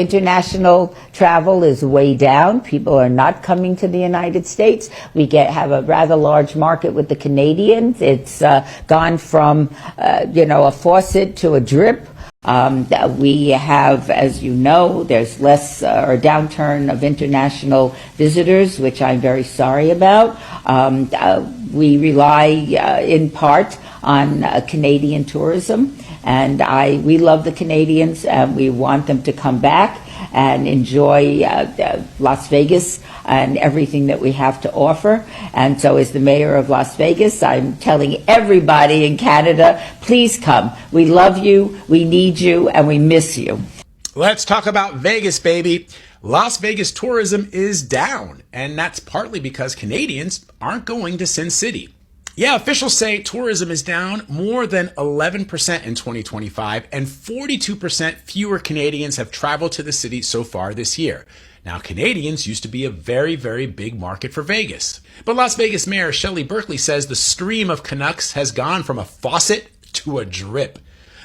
International travel is way down. People are not coming to the United States. We have a rather large market with the Canadians. It's gone from, a faucet to a drip. We have, as you know, there's less or a downturn of international visitors, which I'm very sorry about. We rely in part on Canadian tourism. And we love the Canadians, and we want them to come back and enjoy Las Vegas and everything that we have to offer. And so as the mayor of Las Vegas, I'm telling everybody in Canada, please come. We love you, we need you, and we miss you. Let's talk about Vegas, baby. Las Vegas tourism is down, and that's partly because Canadians aren't going to Sin City. Yeah, officials say tourism is down more than 11% in 2025, and 42% fewer Canadians have traveled to the city so far this year. Now, Canadians used to be a very, very big market for Vegas. But Las Vegas Mayor Shelley Berkley says the stream of Canucks has gone from a faucet to a drip.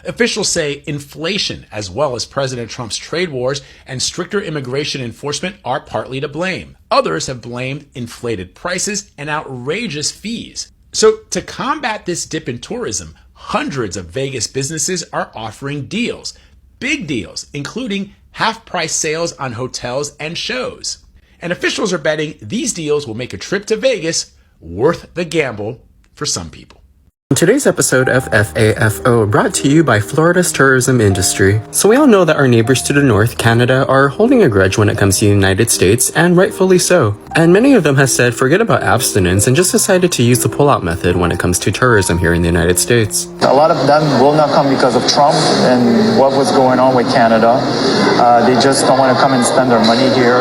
Officials say inflation, as well as President Trump's trade wars and stricter immigration enforcement, are partly to blame. Others have blamed inflated prices and outrageous fees. So to combat this dip in tourism, hundreds of Vegas businesses are offering deals, big deals, including half-price sales on hotels and shows. And officials are betting these deals will make a trip to Vegas worth the gamble for some people. Today's episode of FAFO brought to you by Florida's tourism industry. So we all know that our neighbors to the north, Canada, are holding a grudge when it comes to the United States, and rightfully so. And many of them have said forget about abstinence and just decided to use the pull-out method when it comes to tourism here in the United States. A lot of them will not come because of Trump and what was going on with Canada. They just don't want to come and spend their money here.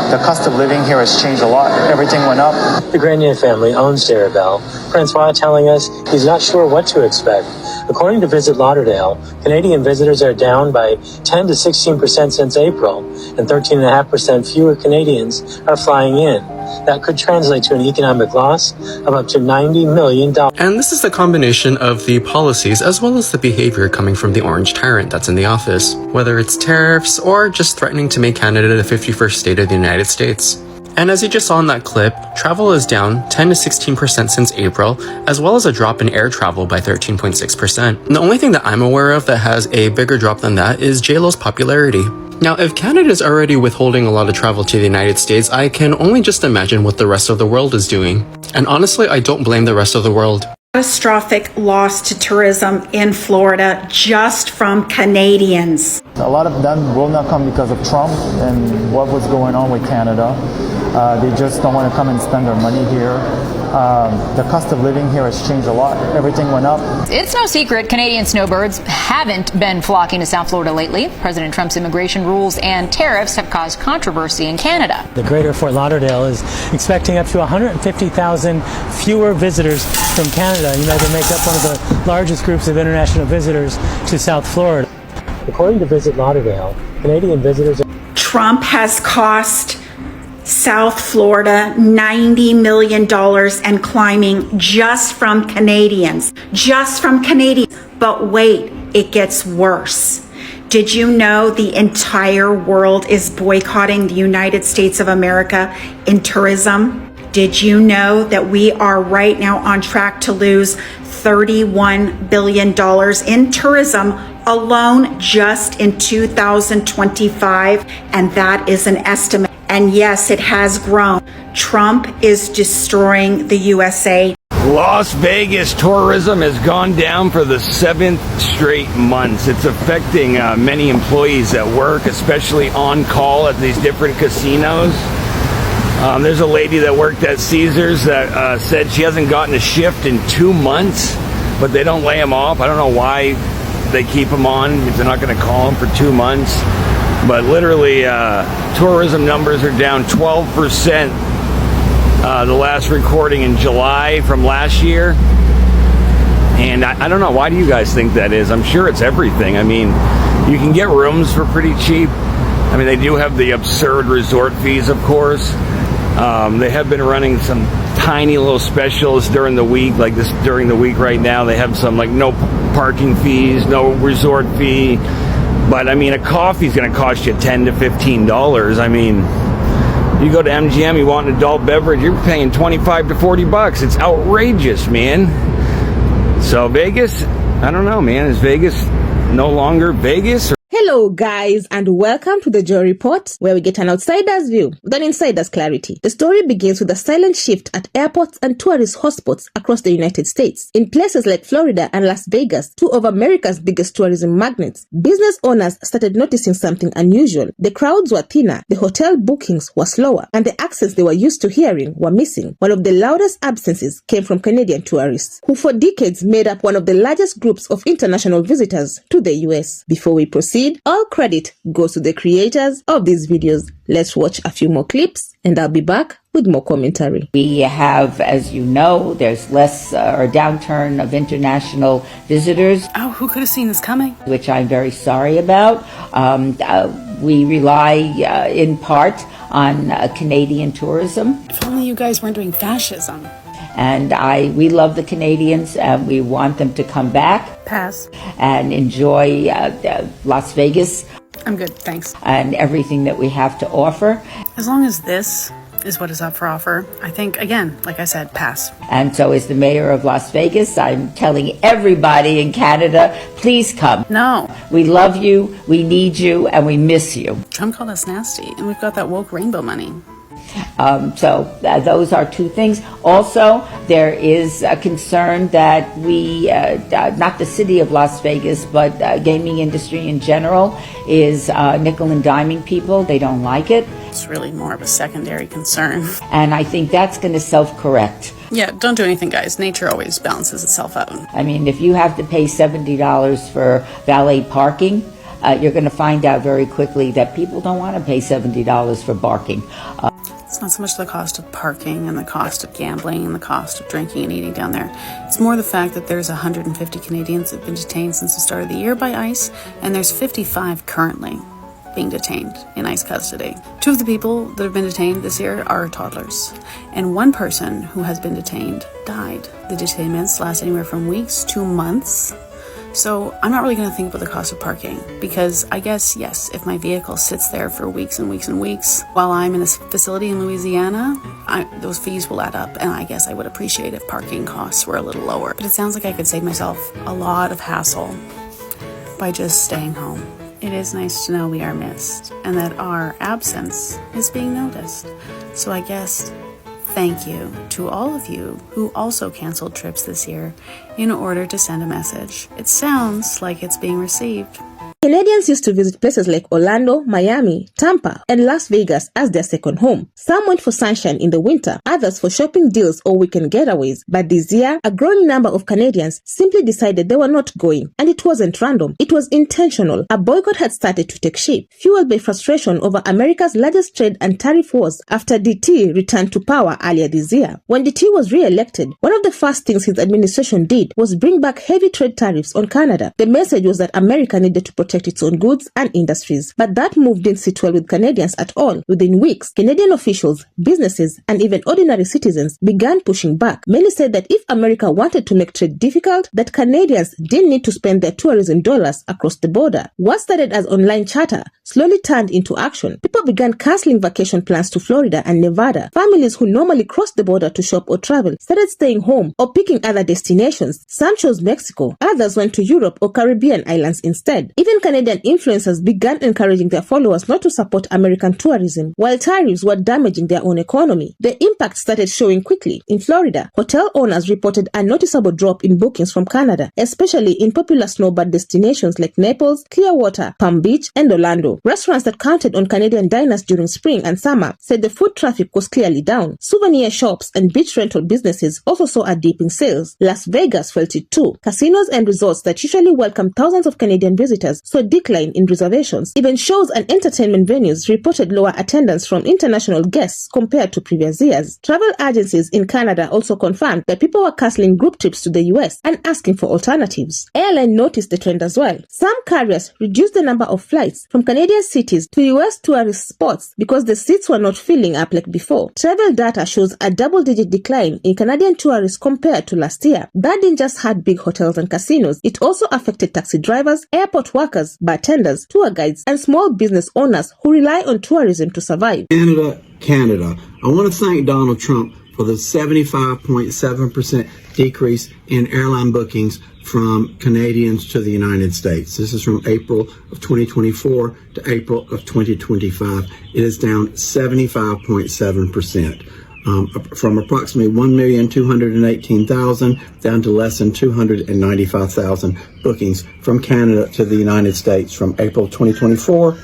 The cost of living here has changed a lot. Everything went up. The Grenier family owns Darabelle. Francois telling us he's not sure what to expect. According to Visit Lauderdale, Canadian visitors are down by 10 to 16% since April, and 13.5% fewer Canadians are flying in. That could translate to an economic loss of up to $90 million. And this is the combination of the policies as well as the behavior coming from the orange tyrant that's in the office, whether it's tariffs or just threatening to make Canada the 51st state of the United States. And as you just saw in that clip, travel is down 10 to 16% since April, as well as a drop in air travel by 13.6%. The only thing that I'm aware of that has a bigger drop than that is JLo's popularity. Now, if Canada is already withholding a lot of travel to the United States, I can only just imagine what the rest of the world is doing. And honestly, I don't blame the rest of the world. Catastrophic loss to tourism in Florida just from Canadians. A lot of them will not come because of Trump and what was going on with Canada. They just don't want to come and spend their money here. The cost of living here has changed a lot. Everything went up. It's no secret Canadian snowbirds haven't been flocking to South Florida lately. President Trump's immigration rules and tariffs have caused controversy in Canada. The greater Fort Lauderdale is expecting up to 150,000 fewer visitors from Canada. You know, they make up one of the largest groups of international visitors to South Florida. According to Visit Lauderdale, Canadian visitors... Trump has cost South Florida $90 million and climbing just from Canadians. Just from Canadians. But wait, it gets worse. Did you know the entire world is boycotting the United States of America in tourism? Did you know that we are right now on track to lose $31 billion in tourism alone just in 2025? And that is an estimate. And yes, it has grown. Trump is destroying the USA. Las Vegas tourism has gone down for the 7th straight months. It's affecting many employees at work, especially on call at these different casinos. There's a lady that worked at Caesars that said she hasn't gotten a shift in 2 months, but they don't lay them off. I don't know why they keep them on if they're not going to call them for 2 months. But literally, tourism numbers are down 12%. The last recording in July from last year. And I don't know, why do you guys think that is? I'm sure it's everything. I mean, you can get rooms for pretty cheap. I mean, they do have the absurd resort fees, of course. They have been running some tiny little specials during the week, like this during the week right now. They have some like no parking fees, no resort fee, But I mean, a coffee's going to cost you $10 to $15. I mean, you go to MGM, you want an adult beverage, you're paying $25 to $40. It's outrageous, man. So Vegas, I don't know, man. Is Vegas no longer Vegas? Hello guys, and welcome to the Joy Report, where we get an outsider's view with an insider's clarity. The story begins with a silent shift at airports and tourist hotspots across the United States. In places like Florida and Las Vegas, two of America's biggest tourism magnets, business owners started noticing something unusual. The crowds were thinner, the hotel bookings were slower, and the accents they were used to hearing were missing. One of the loudest absences came from Canadian tourists, who for decades made up one of the largest groups of international visitors to the US. Before we proceed, all credit goes to the creators of these videos. Let's watch a few more clips and I'll be back with more commentary. We have, as you know, there's less or downturn of international visitors. Oh, who could have seen this coming? Which I'm very sorry about. We rely in part on Canadian tourism. If only you guys weren't doing fascism. And we love the Canadians, and we want them to come back. Pass. And enjoy Las Vegas. I'm good, thanks. And everything that we have to offer. As long as this is what is up for offer, I think, again, like I said, pass. And so as the mayor of Las Vegas, I'm telling everybody in Canada, please come. No. We love you, we need you, and we miss you. Trump called us nasty, and we've got that woke rainbow money. So those are two things. Also, there is a concern that we, not the city of Las Vegas, but gaming industry in general, is nickel and diming people. They don't like it. It's really more of a secondary concern. And I think that's going to self-correct. Yeah, don't do anything, guys. Nature always balances itself out. I mean, if you have to pay $70 for valet parking, you're going to find out very quickly that people don't want to pay $70 for parking. It's not so much the cost of parking and the cost of gambling and the cost of drinking and eating down there. It's more the fact that there's 150 Canadians that have been detained since the start of the year by ICE, and there's 55 currently being detained in ICE custody. Two of the people that have been detained this year are toddlers, and one person who has been detained died. The detainments last anywhere from weeks to months. So I'm not really going to think about the cost of parking, because I guess, yes, if my vehicle sits there for weeks and weeks and weeks while I'm in a facility in Louisiana, those fees will add up, and I guess I would appreciate if parking costs were a little lower. But it sounds like I could save myself a lot of hassle by just staying home. It is nice to know we are missed and that our absence is being noticed. So I guess thank you to all of you who also canceled trips this year in order to send a message. It sounds like it's being received. Canadians used to visit places like Orlando, Miami, Tampa, and Las Vegas as their second home. Some went for sunshine in the winter, others for shopping deals or weekend getaways. But this year, a growing number of Canadians simply decided they were not going. And it wasn't random. It was intentional. A boycott had started to take shape, fueled by frustration over America's largest trade and tariff wars after DT returned to power earlier this year. When DT was re-elected, one of the first things his administration did was bring back heavy trade tariffs on Canada. The message was that America needed to protect its own goods and industries. But that move didn't sit well with Canadians at all. Within weeks, Canadian officials, businesses, and even ordinary citizens began pushing back. Many said that if America wanted to make trade difficult, that Canadians didn't need to spend their tourism dollars across the border. What started as online chatter slowly turned into action. People began canceling vacation plans to Florida and Nevada. Families who normally crossed the border to shop or travel started staying home or picking other destinations. Some chose Mexico, others went to Europe or Caribbean islands instead. Even Canadian influencers began encouraging their followers not to support American tourism. While tariffs were damaging their own economy, the impact started showing quickly. In Florida, hotel owners reported a noticeable drop in bookings from Canada, especially in popular snowbird destinations like Naples, Clearwater, Palm Beach, and Orlando. Restaurants that counted on Canadian diners during spring and summer said the foot traffic was clearly down. Souvenir shops and beach rental businesses also saw a dip in sales. Las Vegas felt it too. Casinos and resorts that usually welcome thousands of Canadian visitors saw a decline in reservations. Even shows and entertainment venues reported lower attendance from international guests compared to previous years. Travel agencies in Canada also confirmed that people were canceling group trips to the US and asking for alternatives. Airline noticed the trend as well. Some carriers reduced the number of flights from Canadian Canadian cities to US tourist spots because the seats were not filling up like before. Travel data shows a double-digit decline in Canadian tourists compared to last year. That didn't just hurt big hotels and casinos. It also affected taxi drivers, airport workers, bartenders, tour guides, and small business owners who rely on tourism to survive. Canada. I want to thank Donald Trump for the 75.7% decrease in airline bookings from Canadians to the United States. This is from April of 2024 to April of 2025. It is down 75.7%. From approximately 1,218,000 down to less than 295,000 bookings from Canada to the United States from April 2024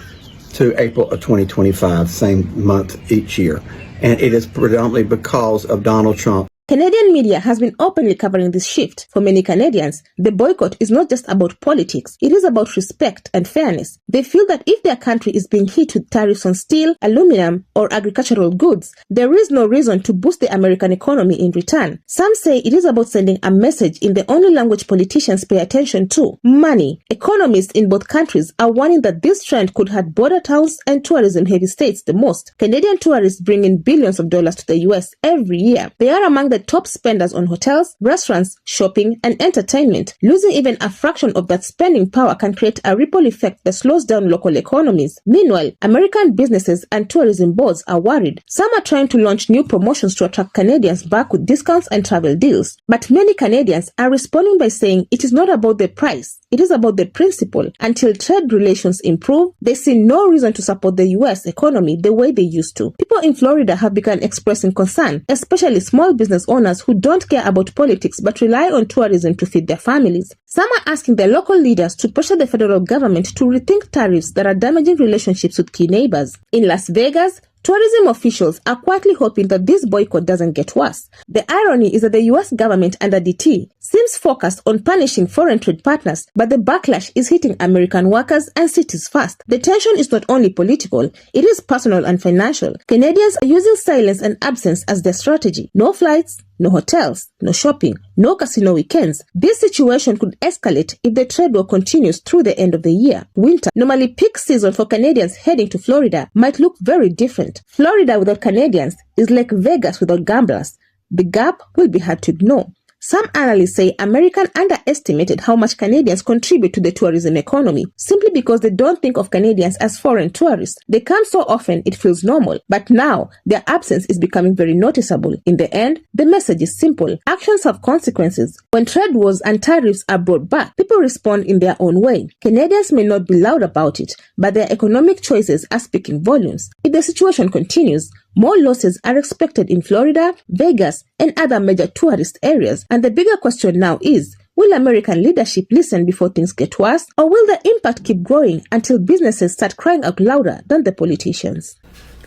to April of 2025, same month each year. And it is predominantly because of Donald Trump. Canadian media has been openly covering this shift. For many Canadians, the boycott is not just about politics, it is about respect and fairness. They feel that if their country is being hit with tariffs on steel, aluminum, or agricultural goods, there is no reason to boost the American economy in return. Some say it is about sending a message in the only language politicians pay attention to: money. Economists in both countries are warning that this trend could hurt border towns and tourism-heavy states the most. Canadian tourists bring in billions of dollars to the US every year. They are among the top spenders on hotels, restaurants, shopping, and entertainment. Losing even a fraction of that spending power can create a ripple effect that slows down local economies. Meanwhile, American businesses and tourism boards are worried. Some are trying to launch new promotions to attract Canadians back with discounts and travel deals. But many Canadians are responding by saying it is not about the price, it is about the principle. Until trade relations improve, they see no reason to support the US economy the way they used to. People in Florida have begun expressing concern, especially small business owners who don't care about politics but rely on tourism to feed their families. Some are asking their local leaders to pressure the federal government to rethink tariffs that are damaging relationships with key neighbors. In Las Vegas, tourism officials are quietly hoping that this boycott doesn't get worse. The irony is that the US government under DT seems focused on punishing foreign trade partners, but the backlash is hitting American workers and cities first. The tension is not only political, it is personal and financial. Canadians are using silence and absence as their strategy. No flights, no hotels, no shopping, no casino weekends. This situation could escalate if the trade war continues through the end of the year. Winter, normally peak season for Canadians heading to Florida, might look very different. Florida without Canadians is like Vegas without gamblers. The gap will be hard to ignore. Some analysts say Americans underestimated how much Canadians contribute to the tourism economy, simply because they don't think of Canadians as foreign tourists. They come so often it feels normal, but now their absence is becoming very noticeable. In the end, the message is simple. Actions have consequences. When trade wars and tariffs are brought back, people respond in their own way. Canadians may not be loud about it, but their economic choices are speaking volumes. If the situation continues, more losses are expected in Florida, Vegas, and other major tourist areas. And the bigger question now is, will American leadership listen before things get worse, or will the impact keep growing until businesses start crying out louder than the politicians?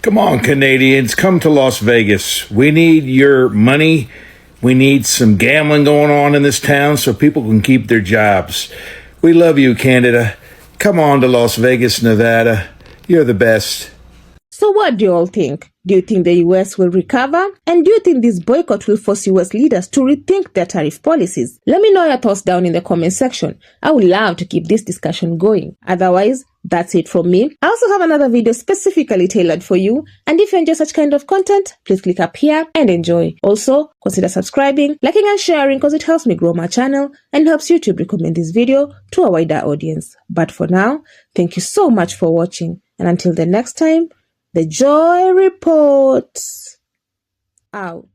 Come on, Canadians, come to Las Vegas. We need your money. We need some gambling going on in this town so people can keep their jobs. We love you, Canada. Come on to Las Vegas, Nevada. You're the best. So what do you all think? Do you think the US will recover? And do you think this boycott will force US leaders to rethink their tariff policies? Let me know your thoughts down in the comment section. I would love to keep this discussion going. Otherwise, that's it from me. I also have another video specifically tailored for you. And if you enjoy such kind of content, please click up here and enjoy. Also, consider subscribing, liking and sharing because it helps me grow my channel and helps YouTube recommend this video to a wider audience. But for now, thank you so much for watching. And until the next time, The Joy Report out.